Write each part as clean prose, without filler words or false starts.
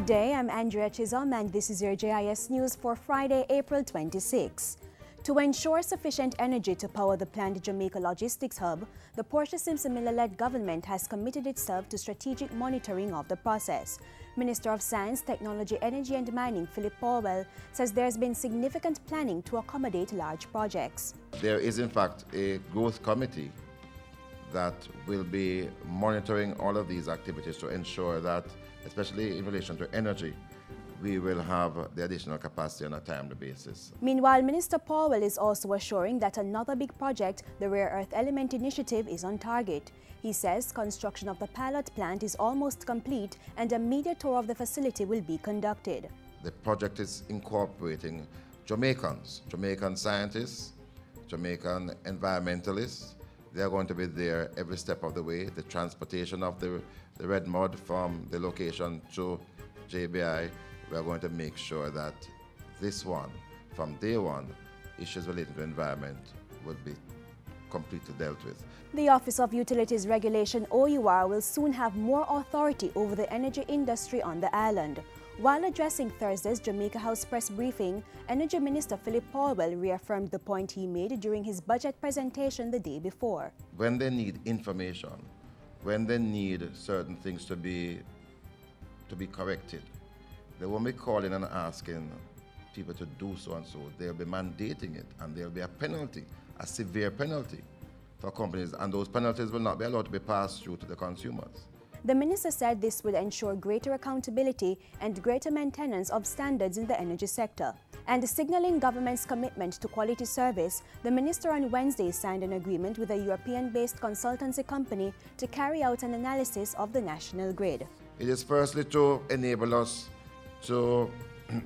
Good day, I'm Andrea Chisholm and this is your JIS News for Friday, April 26. To ensure sufficient energy to power the planned Jamaica Logistics Hub, the Portia Simpson Miller-led government has committed itself to strategic monitoring of the process. Minister of Science, Technology, Energy and Mining Philip Powell says there has been significant planning to accommodate large projects. There is in fact a growth committee that will be monitoring all of these activities to ensure that, especially in relation to energy, we will have the additional capacity on a timely basis. Meanwhile, Minister Powell is also assuring that another big project, the Rare Earth Element Initiative, is on target. He says construction of the pilot plant is almost complete and a media tour of the facility will be conducted. The project is incorporating Jamaicans, Jamaican scientists, Jamaican environmentalists. They are going to be there every step of the way. The transportation of the red mud from the location to JBI, we are going to make sure that this one, from day one, issues related to environment will be completely dealt with. The Office of Utilities Regulation, OUR, will soon have more authority over the energy industry on the island. While addressing Thursday's Jamaica House press briefing, Energy Minister Philip Powell reaffirmed the point he made during his budget presentation the day before. When they need information, when they need certain things to be corrected, they won't be calling and asking people to do so and so. They'll be mandating it, and there'll be a penalty, a severe penalty for companies, and those penalties will not be allowed to be passed through to the consumers. The minister said this would ensure greater accountability and greater maintenance of standards in the energy sector. And signaling government's commitment to quality service, the minister on Wednesday signed an agreement with a European-based consultancy company to carry out an analysis of the national grid. It is firstly to enable us to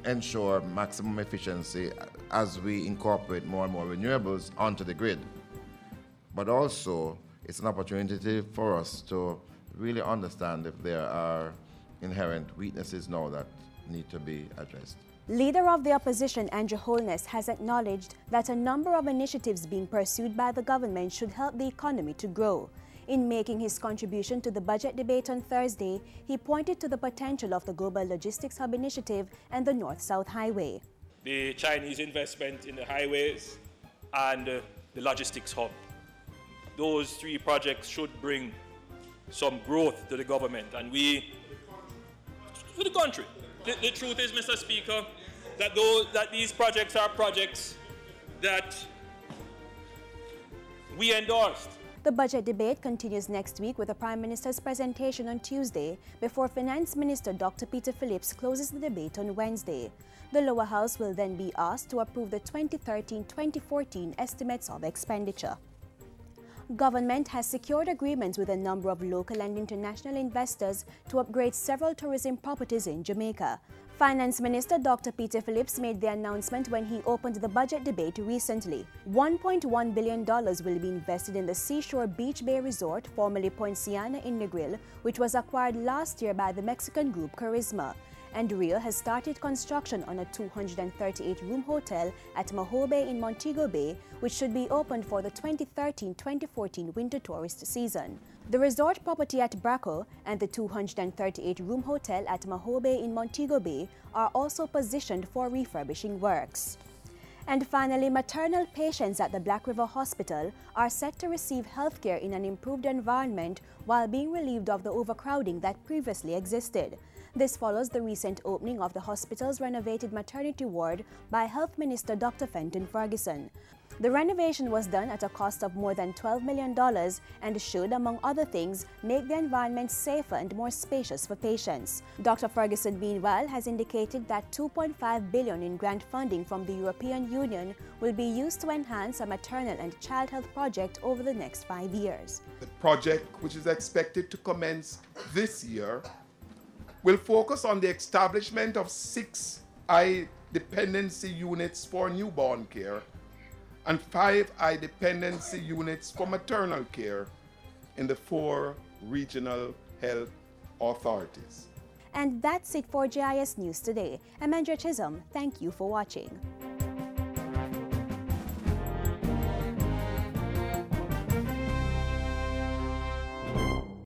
ensure maximum efficiency as we incorporate more and more renewables onto the grid. But also, it's an opportunity for us to really understand if there are inherent weaknesses now that need to be addressed. Leader of the opposition, Andrew Holness, has acknowledged that a number of initiatives being pursued by the government should help the economy to grow. In making his contribution to the budget debate on Thursday, he pointed to the potential of the Global Logistics Hub Initiative and the North-South Highway. The Chinese investment in the highways and the logistics hub. Those three projects should bring some growth to the government and to the country. The truth is, Mr. Speaker, that these projects are projects that we endorsed. The budget debate continues next week with the Prime Minister's presentation on Tuesday before Finance Minister Dr. Peter Phillips closes the debate on Wednesday. The lower house will then be asked to approve the 2013-2014 estimates of expenditure. Government has secured agreements with a number of local and international investors to upgrade several tourism properties in Jamaica. Finance Minister Dr. Peter Phillips made the announcement when he opened the budget debate recently. $1.1 billion will be invested in the Seashore Beach Bay Resort, formerly Poinciana in Negril, which was acquired last year by the Mexican group Charisma. And Rio has started construction on a 238-room hotel at Maho Bay in Montego Bay, which should be opened for the 2013-2014 winter tourist season. The resort property at Braco and the 238-room hotel at Maho Bay in Montego Bay are also positioned for refurbishing works. And finally, maternal patients at the Black River Hospital are set to receive health care in an improved environment while being relieved of the overcrowding that previously existed. This follows the recent opening of the hospital's renovated maternity ward by Health Minister Dr. Fenton Ferguson. The renovation was done at a cost of more than $12 million and should, among other things, make the environment safer and more spacious for patients. Dr. Ferguson, meanwhile, has indicated that $2.5 billion in grant funding from the European Union will be used to enhance a maternal and child health project over the next 5 years. The project, which is expected to commence this year, will focus on the establishment of 6 eye dependency units for newborn care and 5 eye dependency units for maternal care in the 4 regional health authorities. And that's it for JIS News today. I'm Andrea Chisholm. Thank you for watching.